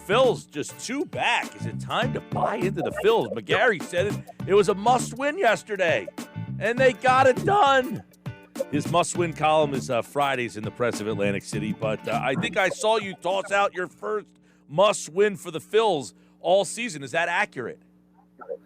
Phils just 2 back. Is it time to buy into the Phils? McGarry said it was a must-win yesterday, and they got it done. His must-win column is Fridays in the Press of Atlantic City, but I think I saw you toss out your first must-win for the Phils all season. Is that accurate?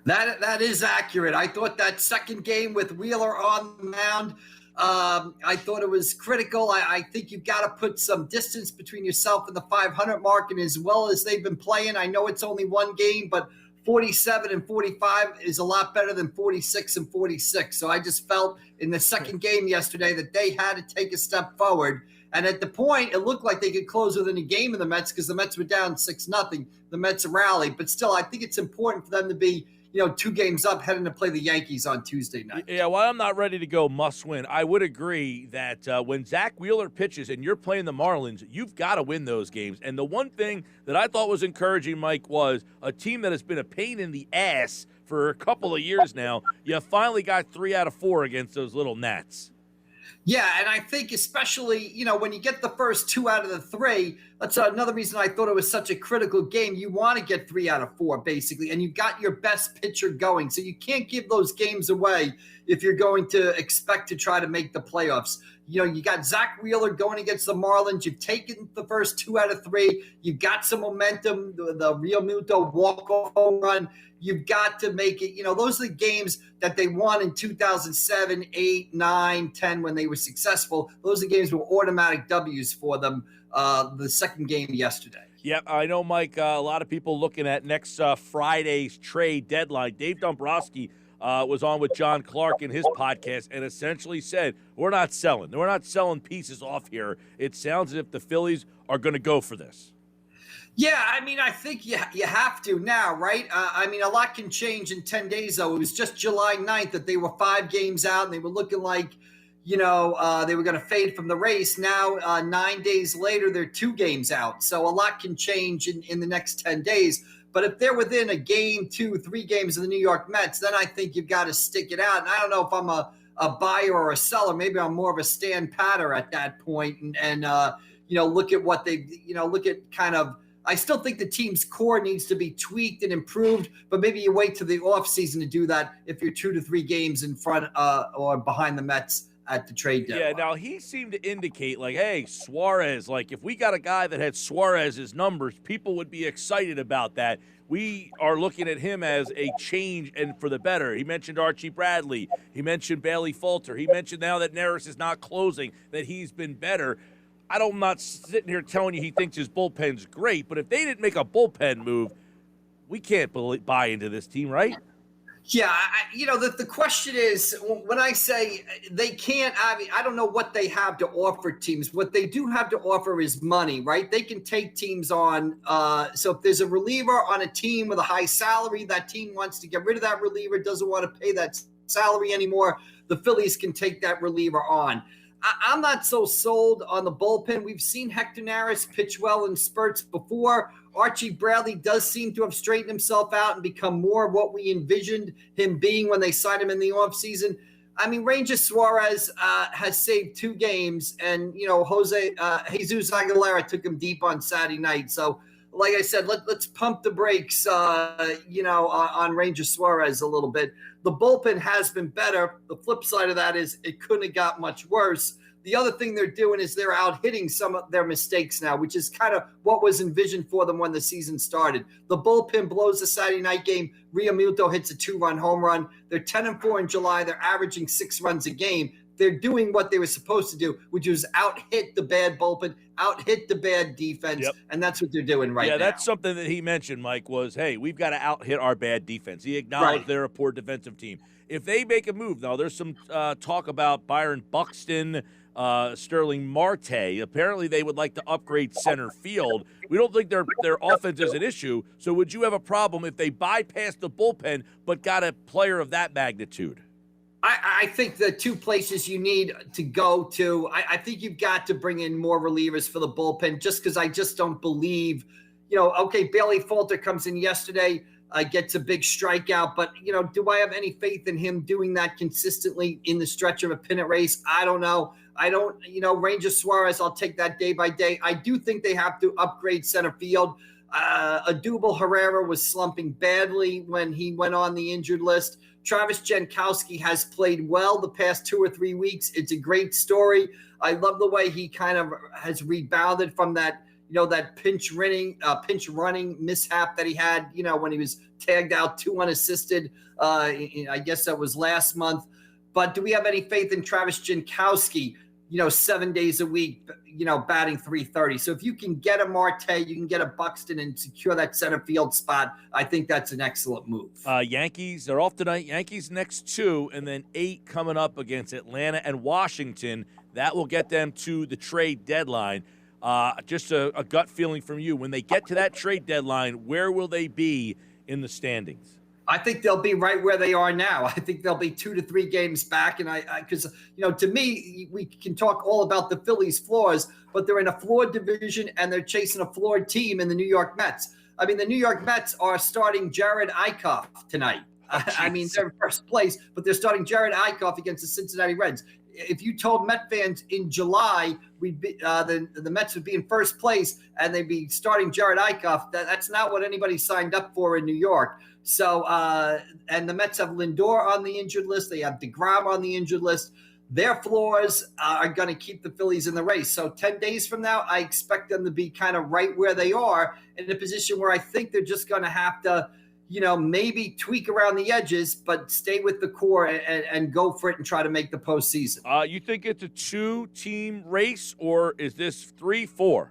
That is accurate. I thought that second game with Wheeler on the mound, I thought it was critical. I think you've got to put some distance between yourself and the 500 mark, and as well as they've been playing, I know it's only one game, but 47 and 45 is a lot better than 46 and 46. So I just felt in the second game yesterday that they had to take a step forward. And at the point, it looked like they could close within a game of the Mets because the Mets were down 6-0. The Mets rallied. But still, I think it's important for them to be, 2 games up heading to play the Yankees on Tuesday night. Yeah, well, I'm not ready to go must win. I would agree that when Zach Wheeler pitches and you're playing the Marlins, you've got to win those games. And the one thing that I thought was encouraging, Mike, was a team that has been a pain in the ass for a couple of years now. You finally got 3 out of 4 against those little Nats. Yeah, and I think especially, when you get the first 2 out of the 3, that's another reason I thought it was such a critical game. You want to get 3 out of 4, basically, and you got your best pitcher going. So you can't give those games away if you're going to expect to try to make the playoffs. You got Zach Wheeler going against the Marlins. You've taken the first 2 out of 3. You've got some momentum, the Real Muto walk-off home run. You've got to make it, those are the games that they won in 2007, 8, 9, 10 when they were successful. Those are games were automatic W's for them the second game yesterday. Yep, I know, Mike, a lot of people looking at next Friday's trade deadline. Dave Dombrowski was on with John Clark in his podcast and essentially said, we're not selling. We're not selling pieces off here. It sounds as if the Phillies are going to go for this. Yeah, I think you have to now, right? A lot can change in 10 days, though. It was just July 9th that they were 5 games out, and they were looking like, they were going to fade from the race. Now, 9 days later, they're 2 games out. So a lot can change in the next 10 days. But if they're within a game, 2, 3 games of the New York Mets, then I think you've got to stick it out. And I don't know if I'm a buyer or a seller. Maybe I'm more of a stand patter at that point and look at what they, look at kind of, I still think the team's core needs to be tweaked and improved, but maybe you wait to the offseason to do that if you're 2 to 3 games in front or behind the Mets at the trade deadline. Yeah, now he seemed to indicate hey, Suarez, if we got a guy that had Suarez's numbers, people would be excited about that. We are looking at him as a change and for the better. He mentioned Archie Bradley. He mentioned Bailey Falter. He mentioned now that Neris is not closing, that he's been better. I'm not sitting here telling you he thinks his bullpen's great, but if they didn't make a bullpen move, we can't buy into this team, right? Yeah, the question is, when I say they can't, I don't know what they have to offer teams. What they do have to offer is money, right? They can take teams on. So if there's a reliever on a team with a high salary, that team wants to get rid of that reliever, doesn't want to pay that salary anymore, the Phillies can take that reliever on. I'm not so sold on the bullpen. We've seen Hector Neris pitch well in spurts before. Archie Bradley does seem to have straightened himself out and become more of what we envisioned him being when they signed him in the offseason. Ranger Suarez has saved 2 games, and, Jesus Aguilera took him deep on Saturday night. So, like I said, let's pump the brakes, on Ranger Suarez a little bit. The bullpen has been better. The flip side of that is it couldn't have got much worse. The other thing they're doing is they're out hitting some of their mistakes now, which is kind of what was envisioned for them when the season started. The bullpen blows the Saturday night game. Real Muto hits a 2-run home run. They're 10-4 in July. They're averaging 6 runs a game. They're doing what they were supposed to do, which was out-hit the bad bullpen, out-hit the bad defense, and that's what they're doing right now. Yeah, that's something that he mentioned, Mike, was, hey, we've got to out-hit our bad defense. He acknowledged they're a poor defensive team. If they make a move, now there's some talk about Byron Buxton, Sterling Marte. Apparently they would like to upgrade center field. We don't think their offense is an issue, so would you have a problem if they bypassed the bullpen but got a player of that magnitude? I think the 2 places you need to go to, I think you've got to bring in more relievers for the bullpen just because I just don't believe, Bailey Falter comes in yesterday, gets a big strikeout, but, do I have any faith in him doing that consistently in the stretch of a pennant race? I don't know. I don't, Ranger Suarez, I'll take that day by day. I do think they have to upgrade center field. Adubel Herrera was slumping badly when he went on the injured list. Travis Jankowski has played well the past 2 or 3 weeks. It's a great story. I love the way he kind of has rebounded from that, that pinch running mishap that he had, when he was tagged out 2 unassisted. I guess that was last month. But do we have any faith in Travis Jankowski, 7 days a week, batting .330? So if you can get a Marte, you can get a Buxton and secure that center field spot, I think that's an excellent move. Yankees are off tonight. Yankees next 2, and then 8 coming up against Atlanta and Washington. That will get them to the trade deadline. Just a gut feeling from you. When they get to that trade deadline, where will they be in the standings? I think they'll be right where they are now. I think they'll be 2 to 3 games back. And because to me, we can talk all about the Phillies' flaws, but they're in a flawed division and they're chasing a flawed team in the New York Mets. I mean, the New York Mets are starting Jared Eichhoff tonight. I mean, they're in first place, but they're starting Jared Eichhoff against the Cincinnati Reds. If you told Met fans in July the Mets would be in first place and they'd be starting Jared Eichhoff, that's not what anybody signed up for in New York. So, and the Mets have Lindor on the injured list. They have DeGrom on the injured list. Their flaws are going to keep the Phillies in the race. So 10 days from now, I expect them to be kind of right where they are in a position where I think they're just going to have to, maybe tweak around the edges, but stay with the core and go for it and try to make the postseason. You think it's a 2-team race, or is this 3-4?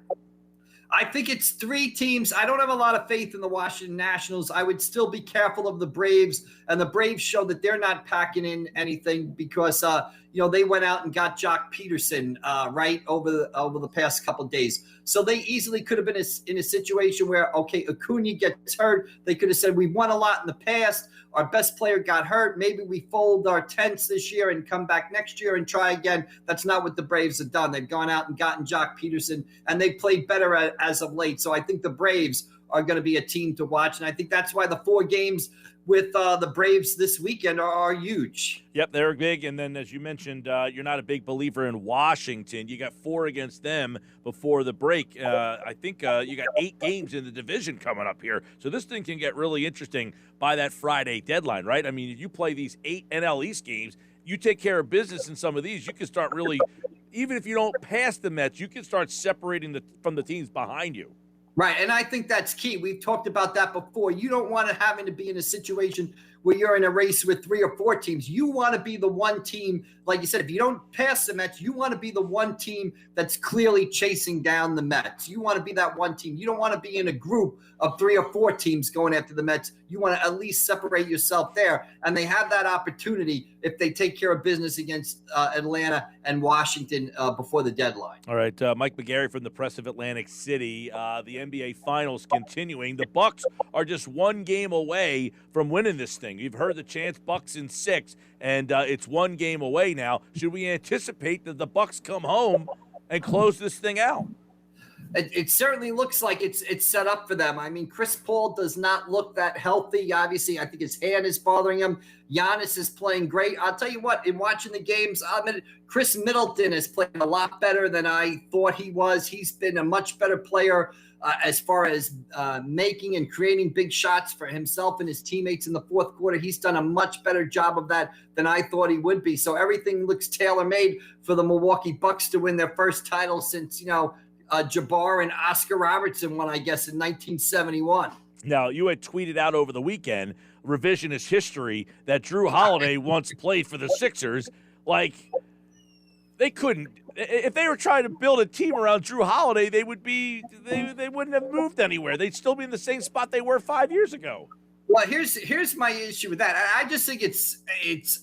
I think it's 3 teams. I don't have a lot of faith in the Washington Nationals. I would still be careful of the Braves, and the Braves show that they're not packing in anything because they went out and got Jock Peterson right over the past couple of days. So they easily could have been in a situation where, okay, Acuna gets hurt. They could have said, we won a lot in the past. Our best player got hurt. Maybe we fold our tents this year and come back next year and try again. That's not what the Braves have done. They've gone out and gotten Jock Peterson, and they played better as of late. So I think the Braves are going to be a team to watch, and I think that's why the 4 games with the Braves this weekend are huge. Yep, they're big. And then, as you mentioned, you're not a big believer in Washington. You got 4 against them before the break. I think you got 8 games in the division coming up here. So this thing can get really interesting by that Friday deadline, right? I mean, if you play these 8 NL East games, you take care of business in some of these, you can start really, even if you don't pass the Mets, you can start separating from the teams behind you. Right, and I think that's key. We've talked about that before. You don't want to having to be in a situation where you're in a race with 3 or 4 teams. You want to be the one team, like you said, if you don't pass the Mets, you want to be the one team that's clearly chasing down the Mets. You want to be that one team. You don't want to be in a group of 3 or 4 teams going after the Mets. You want to at least separate yourself there. And they have that opportunity if they take care of business against Atlanta and Washington before the deadline. All right, Mike McGarry from the Press of Atlantic City. The NBA Finals continuing. The Bucks are just 1 game away from winning this thing. You've heard the chants, Bucks in 6, and it's 1 game away now. Should we anticipate that the Bucks come home and close this thing out? It certainly looks like it's set up for them. I mean, Chris Paul does not look that healthy. Obviously, I think his hand is bothering him. Giannis is playing great. I'll tell you what, in watching the games, Chris Middleton has played a lot better than I thought he was. He's been a much better player as far as making and creating big shots for himself and his teammates in the fourth quarter. He's done a much better job of that than I thought he would be. So everything looks tailor-made for the Milwaukee Bucks to win their first title since, Jabbar and Oscar Robertson won, I guess, in 1971. Now, you had tweeted out over the weekend, revisionist history, that Jrue Holliday once played for the Sixers. Like, they couldn't – if they were trying to build a team around Jrue Holliday, they wouldn't have moved anywhere. They'd still be in the same spot they were 5 years ago. Well, here's my issue with that. I just think it's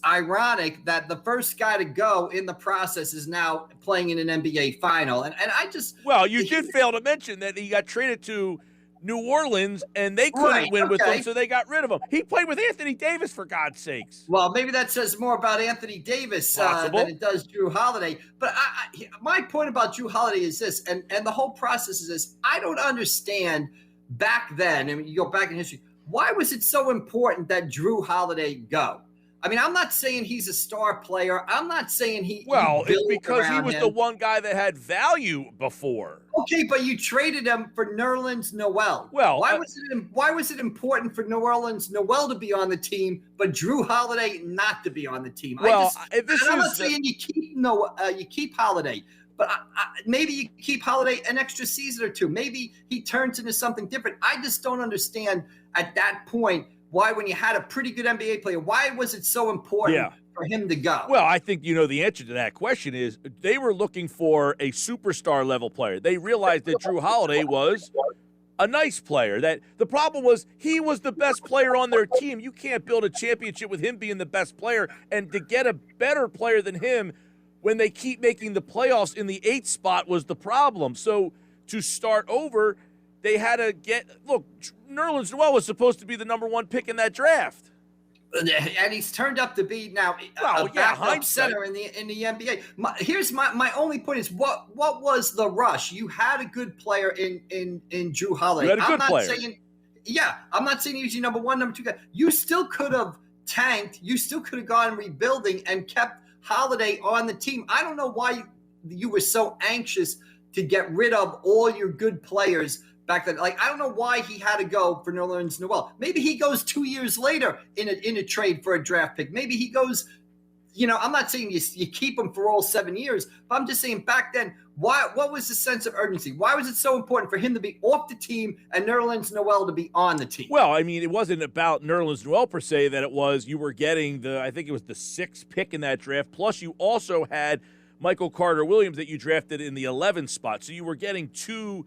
ironic that the first guy to go in the process is now playing in an NBA final. And I just – Well, you did fail to mention that he got traded to New Orleans, and they couldn't win with him, so they got rid of him. He played with Anthony Davis, for God's sakes. Well, maybe that says more about Anthony Davis than it does Jrue Holliday. But my point about Jrue Holliday is this, and the whole process is this. I don't understand back then, I mean, you go back in history, why was it so important that Jrue Holliday go? I mean, I'm not saying he's a star player. I'm not saying he. Well, it's built because he around was him. the one guy that had value before. Okay, but you traded him for Nerlens Noel. Well, why was it important for Nerlens Noel to be on the team, but Jrue Holiday not to be on the team? Well, I'm not saying you keep Holiday, but maybe you keep Holiday an extra season or two. Maybe he turns into something different. I just don't understand at that point why, when you had a pretty good NBA player, why was it so important for him to go? Well, I think the answer to that question is they were looking for a superstar level player. They realized that Jrue Holiday was a nice player. That the problem was he was the best player on their team. You can't build a championship with him being the best player, and to get a better player than him when they keep making the playoffs in the 8th spot was the problem. So to start over, they had to Nerlens Noel was supposed to be the number 1 pick in that draft. And he's turned up to be now a backup center in the NBA. Here's my only point is what was the rush? You had a good player in Jrue Holiday. You had a good player. I'm not saying he was your number 1, number 2 guy. You still could have tanked. You still could have gone rebuilding and kept Holiday on the team. I don't know why you were so anxious to get rid of all your good players back then. Like, I don't know why he had to go for Nerlens Noel. Maybe he goes 2 years later in a trade for a draft pick. Maybe he goes, I'm not saying you keep him for all 7 years, but I'm just saying back then, what was the sense of urgency? Why was it so important for him to be off the team and Nerlens Noel to be on the team? Well, I mean, it wasn't about Nerlens Noel per se, that it was you were getting I think it was the 6th pick in that draft, plus you also had Michael Carter-Williams that you drafted in the 11th spot. So you were getting 2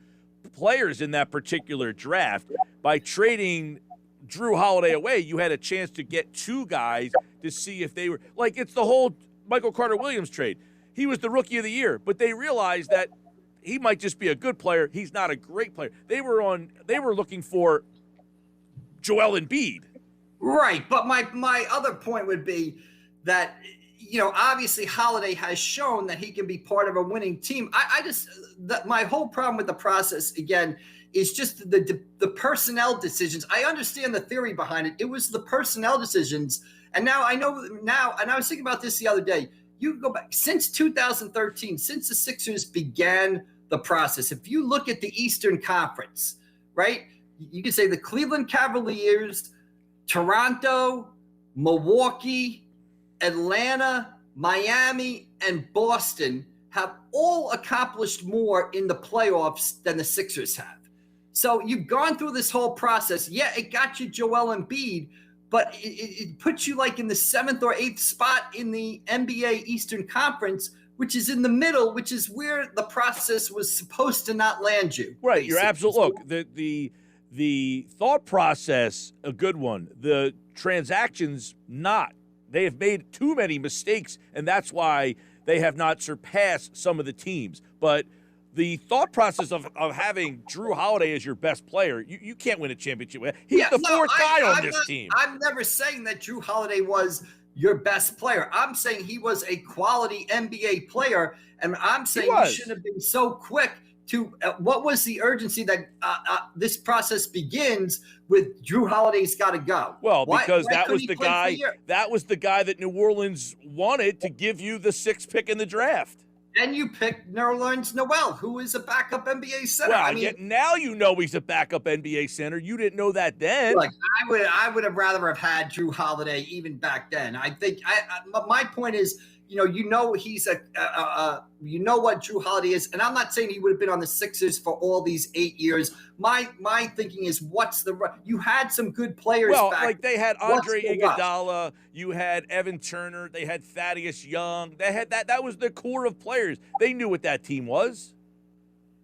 players in that particular draft. By trading Jrue Holiday away, you had a chance to get 2 guys to see if they were like, it's the whole Michael Carter-Williams trade. He was the rookie of the year, but they realized that he might just be a good player. He's not a great player. They were looking for Joel Embiid. Right, but my other point would be that obviously Holiday has shown that he can be part of a winning team. My whole problem with the process, again, is just the personnel decisions. I understand the theory behind it. It was the personnel decisions. And now I know and I was thinking about this the other day. You can go back since 2013, since the Sixers began the process. If you look at the Eastern Conference, right, you can say the Cleveland Cavaliers, Toronto, Milwaukee, Atlanta, Miami, and Boston have all accomplished more in the playoffs than the Sixers have. So you've gone through this whole process. Yeah, it got you Joel Embiid, but it puts you like in the 7th or 8th spot in the NBA Eastern Conference, which is in the middle, which is where the process was supposed to not land you. Right, basically. You're absolutely – look, the thought process, a good one. The transactions, not. They have made too many mistakes, and that's why they have not surpassed some of the teams. But the thought process of having Jrue Holiday as your best player, you can't win a championship. He's the 4th guy on this team. I'm never saying that Jrue Holiday was your best player. I'm saying he was a quality NBA player, and I'm saying you shouldn't have been so quick to what was the urgency that this process begins with Jrue Holiday's got to go? Well, because that was the guy. That was the guy that New Orleans wanted to give you the 6th pick in the draft. And you picked Nerlens Noel, who is a backup NBA center. Well, now you know he's a backup NBA center. You didn't know that then. Like I would have rather have had Jrue Holiday even back then. I think my point is, he's what Jrue Holiday is, and I'm not saying he would have been on the Sixers for all these 8 years. My thinking is, you had some good players. Well, back. like they had Andre Iguodala, you had Evan Turner, they had Thaddeus Young, they had that was the core of players. They knew what that team was.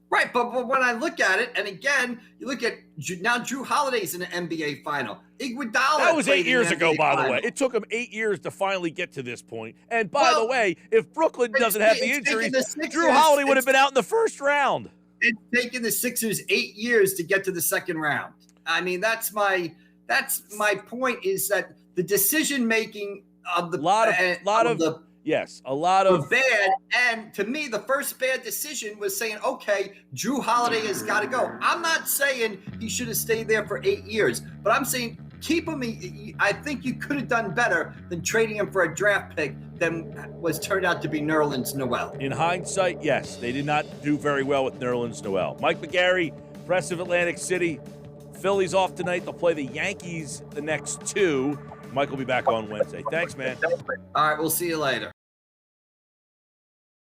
Right, but when I look at it, and again, you look at now Jrue Holiday's in the NBA final. Iguodala. That was 8 years ago, by the way. It took him 8 years to finally get to this point. And by the way, if Brooklyn doesn't have the injuries, Jrue Holiday would have been out in the first round. It's taken the Sixers 8 years to get to the second round. I mean, that's my point, is that the decision making of the a lot of bad. And to me, the first bad decision was saying, okay, Jrue Holiday has got to go. I'm not saying he should have stayed there for 8 years, but I'm saying keep him. I think you could have done better than trading him for a draft pick than was turned out to be Nerlens Noel. In hindsight, yes, they did not do very well with Nerlens Noel. Mike McGarry, Press of Atlantic City. Phillies off tonight. They'll play the Yankees the next two. Mike will be back on Wednesday. Thanks, man. All right, we'll see you later.